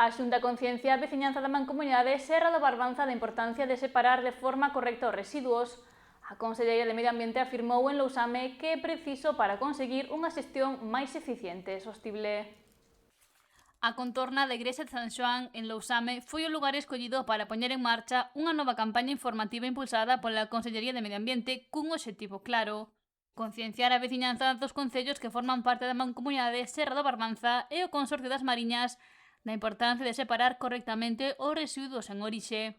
A Xunta conciencia a veciñanza da Mancomunidade Serra do Barbanza da importancia de separar de forma correcta os residuos. A Conselleira de Medio Ambiente afirmou en Lousame que é preciso para conseguir unha xestión máis eficiente e sostible. A contorna da Igrexa de San Xoán, en Lousame, foi o lugar escollido para poñer en marcha unha nova campaña informativa impulsada pola Consellería de Medio Ambiente cun obxectivo claro: concienciar a veciñanza dos concellos que forman parte da Mancomunidade Serra do Barbanza e o Consorcio das Mariñas da importancia de separar correctamente os residuos en orixe.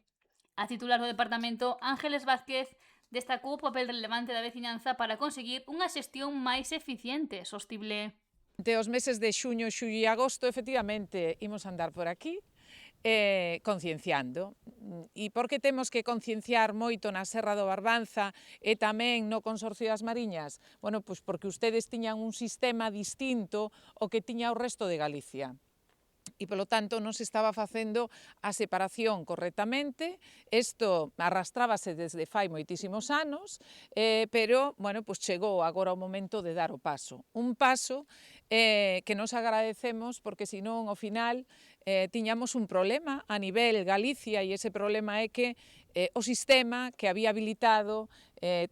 A titular do departamento, Ángeles Vázquez, destacou o papel relevante da veciñanza para conseguir unha xestión máis eficiente e sostible. Durante os meses de xuño, xullo e agosto, efectivamente, imos andar por aquí concienciando. E por que temos que concienciar moito na Serra do Barbanza e tamén no Consorcio das Mariñas? Bueno, pois porque ustedes tiñan un sistema distinto ao que tiña o resto de Galicia. E, polo tanto, non se estaba facendo a separación correctamente. Isto arrastrábase desde fai moitísimos anos, pero, bueno, pois chegou agora o momento de dar o paso. Un paso que nos agradecemos porque, senón, ao final, tiñamos un problema a nivel Galicia e ese problema é que o sistema que había habilitado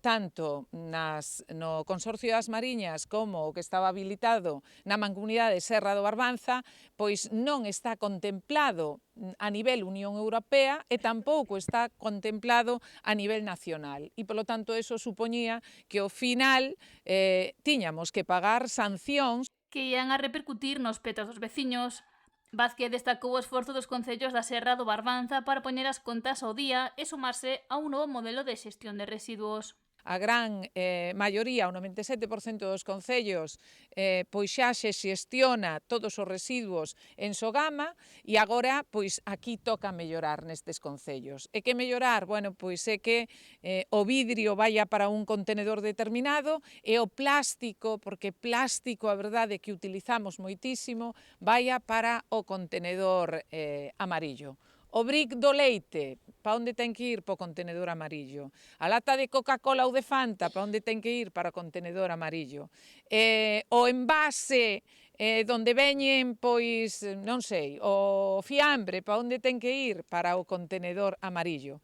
tanto no Consorcio das Mariñas como o que estaba habilitado na Mancomunidade Serra do Barbanza, pois non está contemplado a nivel Unión Europea e tampouco está contemplado a nivel nacional. E, polo tanto, eso supoñía que ao final tiñamos que pagar sancións que ian a repercutir nos petos dos veciños. Vázquez destacou o esforzo dos concellos da Serra do Barbanza para poñer as contas ao día e sumarse a un novo modelo de xestión de residuos. A gran maioría, o 97% dos concellos, pois xa se xestiona todos os residuos en Sogama e agora pois aquí toca mellorar nestes concellos. E que mellorar? Bueno, pois é que o vidrio vaya para un contenedor determinado e o plástico, porque plástico a verdade que utilizamos moitísimo, vaya para o contenedor amarillo. O brick do leite, para onde ten que ir? Para o contenedor amarillo. A lata de Coca-Cola ou de Fanta, para onde ten que ir? Para o contenedor amarillo. O envase donde veñen, pois, non sei, o fiambre, para onde ten que ir? Para o contenedor amarillo.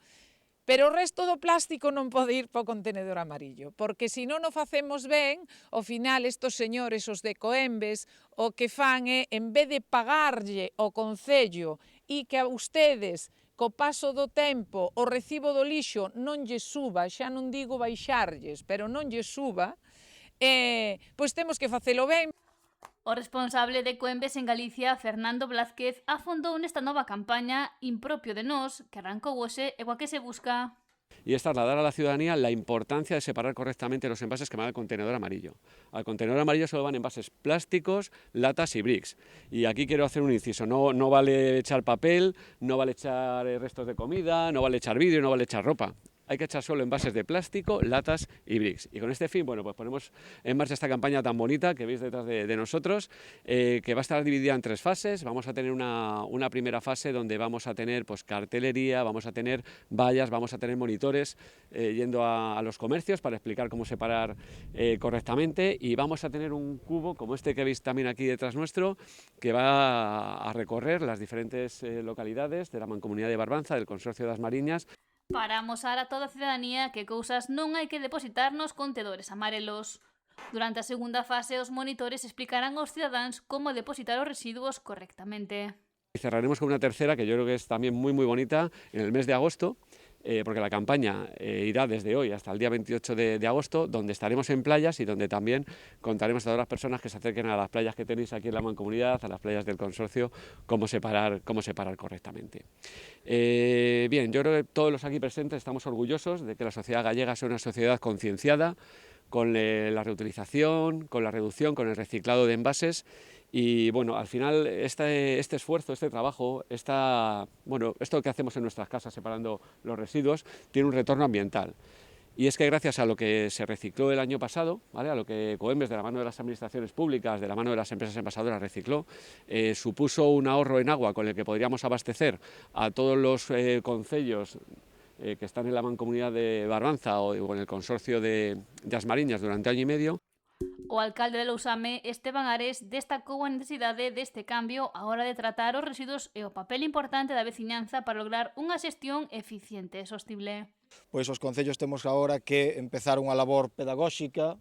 Pero o resto do plástico non pode ir para o contenedor amarillo, porque se non o facemos ben, ao final estos señores, os de Coembes, o que fan é, en vez de pagarlle ao Concello e que a ustedes, co paso do tempo, o recibo do lixo non lle suba, xa non digo baixarlles, pero non lle suba, pois temos que facelo ben. O responsable de Coembes en Galicia, Fernando Blázquez, afondou nesta nova campaña Impropio de Nós, que arrancou hoxe e coa que se busca. Y es trasladar a la ciudadanía la importancia de separar correctamente los envases que van al contenedor amarillo. Al contenedor amarillo solo van envases plásticos, latas y bricks. Y aquí quiero hacer un inciso, no vale echar papel, no vale echar restos de comida, no vale echar vidrio, no vale echar ropa. Hay que echar solo envases de plástico, latas y bricks. Y con este fin, bueno, pues ponemos en marcha esta campaña tan bonita que veis detrás de nosotros, que va a estar dividida en 3 fases. Vamos a tener una primera fase donde vamos a tener pues cartelería, vamos a tener vallas, vamos a tener monitores yendo a los comercios para explicar cómo separar correctamente, y vamos a tener un cubo como este que veis también aquí detrás nuestro, que va a recorrer las diferentes localidades de la Mancomunidade de Barbanza, del Consorcio das Mariñas, para amosar a toda a ciudadanía que cousas non hai que depositar nos contedores amarelos. Durante a segunda fase, os monitores explicarán aos cidadáns como depositar os residuos correctamente. Y cerraremos con una tercera, que yo creo que es también muy bonita, en el mes de agosto, porque la campaña irá desde hoy hasta el día 28 de agosto, donde estaremos en playas y donde también contaremos a todas las personas que se acerquen a las playas que tenéis aquí en la Mancomunidad, a las playas del consorcio, cómo separar correctamente. Bien, yo creo que todos los aquí presentes estamos orgullosos de que la sociedad gallega sea una sociedad concienciada con la reutilización, con la reducción, con el reciclado de envases. Y bueno, al final este esfuerzo, este trabajo, esto que hacemos en nuestras casas separando los residuos, tiene un retorno ambiental. Y es que gracias a lo que se recicló el año pasado, ¿vale?, a lo que Coembes, de la mano de las administraciones públicas, de la mano de las empresas envasadoras, recicló, supuso un ahorro en agua con el que podríamos abastecer a todos los concellos que están en la Mancomunidad de Barbanza o en el Consorcio de As Mariñas durante año y medio. O alcalde de Lousame, Esteban Ares, destacou a necesidade deste cambio á hora de tratar os residuos e o papel importante da veciñanza para lograr unha xestión eficiente e sostible. Pois os concellos temos agora que empezar unha labor pedagóxica,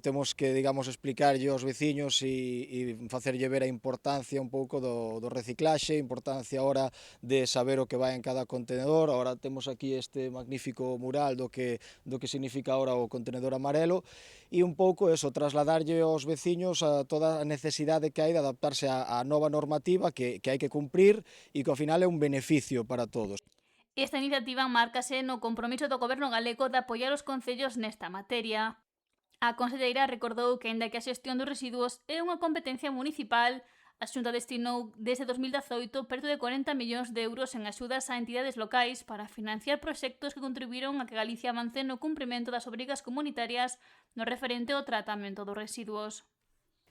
temos que, digamos, explicarlle aos veciños e facerlle ver a importancia un pouco do reciclaxe, a importancia ahora de saber o que vai en cada contenedor. Ahora temos aquí este magnífico mural do que significa ahora o contenedor amarelo e un pouco eso, trasladarlle aos veciños a toda a necesidade que hai de adaptarse á nova normativa que hai que cumprir e que ao final é un beneficio para todos. Esta iniciativa márcase no compromiso do Goberno galego de apoiar os concellos nesta materia. A conselleira recordou que, aínda que a xestión dos residuos é unha competencia municipal, a Xunta destinou desde 2018 perto de 40 millóns de euros en axudas a entidades locais para financiar proxectos que contribuíron a que Galicia avance no cumprimento das obrigas comunitarias no referente ao tratamento dos residuos.